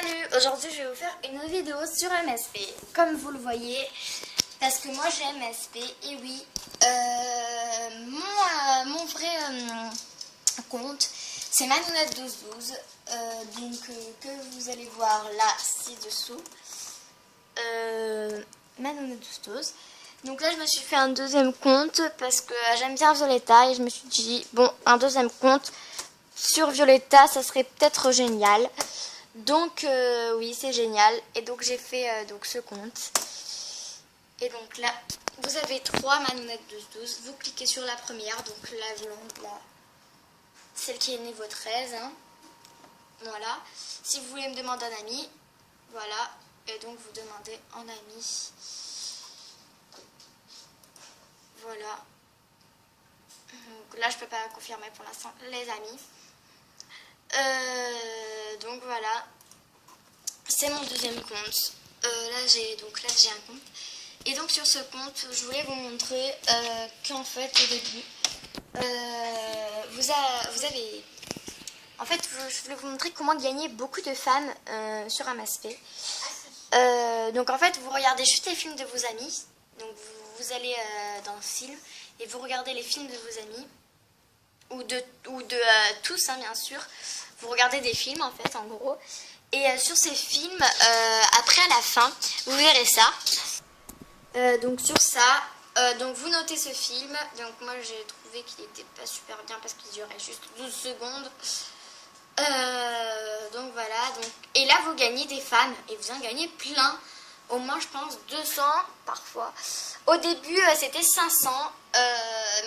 Salut, aujourd'hui je vais vous faire une vidéo sur MSP, comme vous le voyez, parce que moi j'ai MSP, et oui, mon vrai compte, c'est Manounette1212, que vous allez voir là, ci-dessous, Manounette1212. Donc là je me suis fait un deuxième compte, parce que j'aime bien Violetta, et je me suis dit, bon, un deuxième compte sur Violetta, ça serait peut-être génial. Donc oui, c'est génial. Et donc j'ai fait donc ce compte. Et donc là, vous avez 3 Manounette1212. Vous cliquez sur la première, donc la blonde, là, celle qui est niveau 13. Hein. Voilà. Si vous voulez me demander un ami, voilà. Et donc vous demandez en ami. Voilà. Donc là, je peux pas confirmer pour l'instant les amis. Donc voilà, c'est mon deuxième compte. Là j'ai un compte. Et donc sur ce compte, je voulais vous montrer qu'en fait au début, vous avez... En fait, je voulais vous montrer comment gagner beaucoup de fans sur MSP. Donc en fait, vous regardez juste les films de vos amis. Donc vous allez dans le film et vous regardez les films de vos amis. Ou de tous, hein, bien sûr. Vous regardez des films, en fait, en gros. Et sur ces films, après, à la fin, vous verrez ça. Donc, sur ça, donc vous notez ce film. Donc, moi, j'ai trouvé qu'il n'était pas super bien parce qu'il durait juste 12 secondes. Donc, voilà. Donc, et là, vous gagnez des fans. Et vous en gagnez plein. Au moins, je pense, 200 parfois. Au début, c'était 500.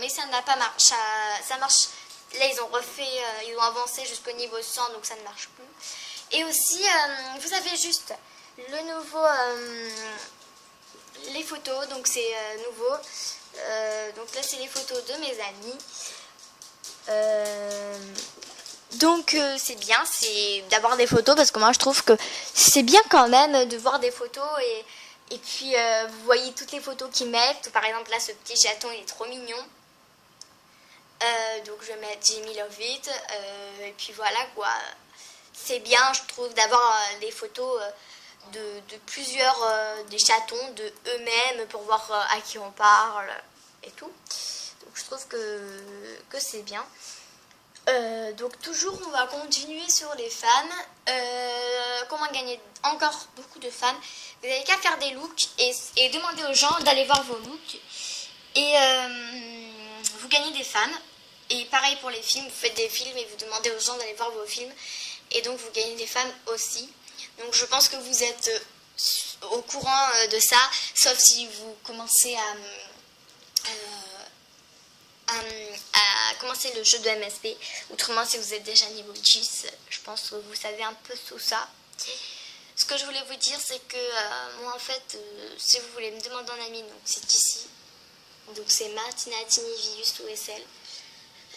Mais ça n'a pas marché. Ça marche. Là, ils ont refait, ils ont avancé jusqu'au niveau 100, donc ça ne marche plus. Et aussi, vous avez juste le nouveau, les photos, donc c'est nouveau. Donc là, c'est les photos de mes amis. Donc c'est bien, c'est d'avoir des photos, parce que moi, je trouve que c'est bien quand même de voir des photos et puis vous voyez toutes les photos qu'ils mettent. Par exemple, là, ce petit chaton, il est trop mignon. Donc je vais mettre Jamie Love It, et puis voilà quoi, c'est bien je trouve d'avoir des photos de plusieurs des chatons, de eux-mêmes pour voir à qui on parle et tout, donc je trouve que c'est bien. Donc toujours on va continuer sur les fans, comment gagner encore beaucoup de fans. Vous n'avez qu'à faire des looks et demander aux gens d'aller voir vos looks et vous gagnez des fans. Et pareil pour les films, vous faites des films et vous demandez aux gens d'aller voir vos films. Et donc vous gagnez des fans aussi. Donc je pense que vous êtes au courant de ça. Sauf si vous commencez à commencer le jeu de MSP. Autrement, si vous êtes déjà niveau 10, je pense que vous savez un peu tout ça. Ce que je voulais vous dire, c'est que moi en fait, si vous voulez me demander un ami, donc c'est ici. Donc c'est Martina Tinivius OSL.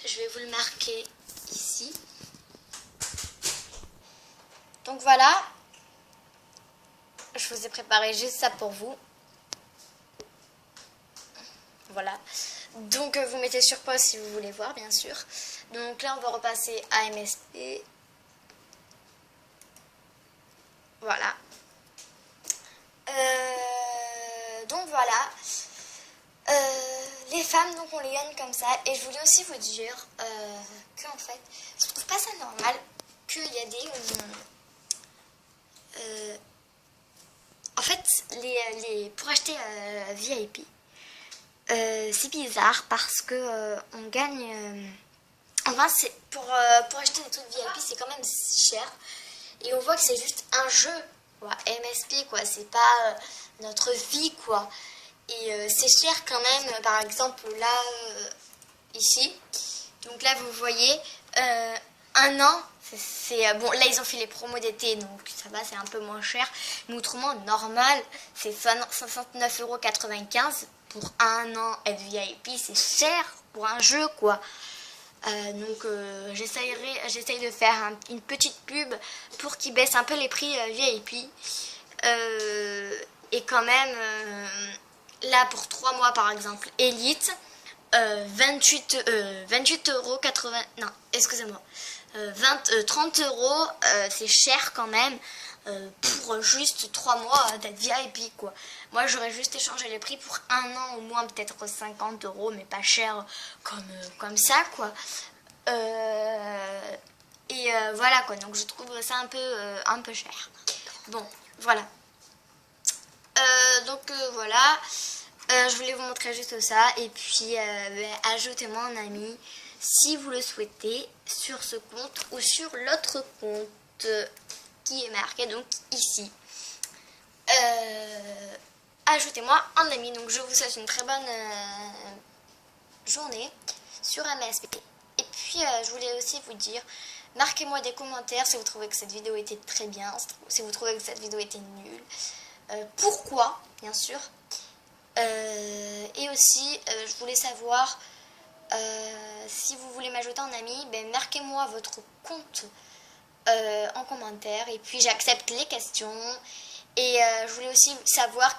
Je vais vous le marquer ici. Donc voilà. Je vous ai préparé juste ça pour vous. Voilà. Donc vous mettez sur pause si vous voulez voir, bien sûr. Donc là, on va repasser à MSP. Voilà. Donc voilà. Les femmes, donc on les gagne comme ça. Et je voulais aussi vous dire qu'en fait, je trouve pas ça normal qu'il y a des... en fait, pour acheter VIP, c'est bizarre parce que on gagne... enfin, pour acheter des trucs VIP, c'est quand même cher. Et on voit que c'est juste un jeu, quoi. MSP, quoi. C'est pas notre vie, quoi. Et c'est cher quand même, par exemple là, ici, donc là vous voyez, un an, c'est bon, là ils ont fait les promos d'été, donc ça va, c'est un peu moins cher, mais autrement, normal, c'est 69,95 € pour un an VIP, c'est cher pour un jeu, quoi. Donc j'essaye de faire une petite pub pour qu'ils baissent un peu les prix VIP, et quand même... là, pour 3 mois, par exemple, Elite, 28,80 €. Non, excusez-moi. 30 €, c'est cher quand même. pour juste 3 mois d'être VIP quoi. Moi j'aurais juste échangé les prix pour un an au moins, peut-être 50 €, mais pas cher comme ça quoi. Voilà quoi, donc je trouve ça un peu cher. Bon, voilà. Voilà. Je voulais vous montrer juste ça. Et puis, ajoutez-moi un ami si vous le souhaitez sur ce compte ou sur l'autre compte qui est marqué donc ici. Ajoutez-moi un ami. Donc, je vous souhaite une très bonne journée sur MSP. Et puis, je voulais aussi vous dire, marquez-moi des commentaires si vous trouvez que cette vidéo était très bien, si vous trouvez que cette vidéo était nulle. Pourquoi, bien sûr. Et aussi, je voulais savoir si vous voulez m'ajouter en ami, marquez-moi votre compte en commentaire. Et puis, j'accepte les questions. Et je voulais aussi savoir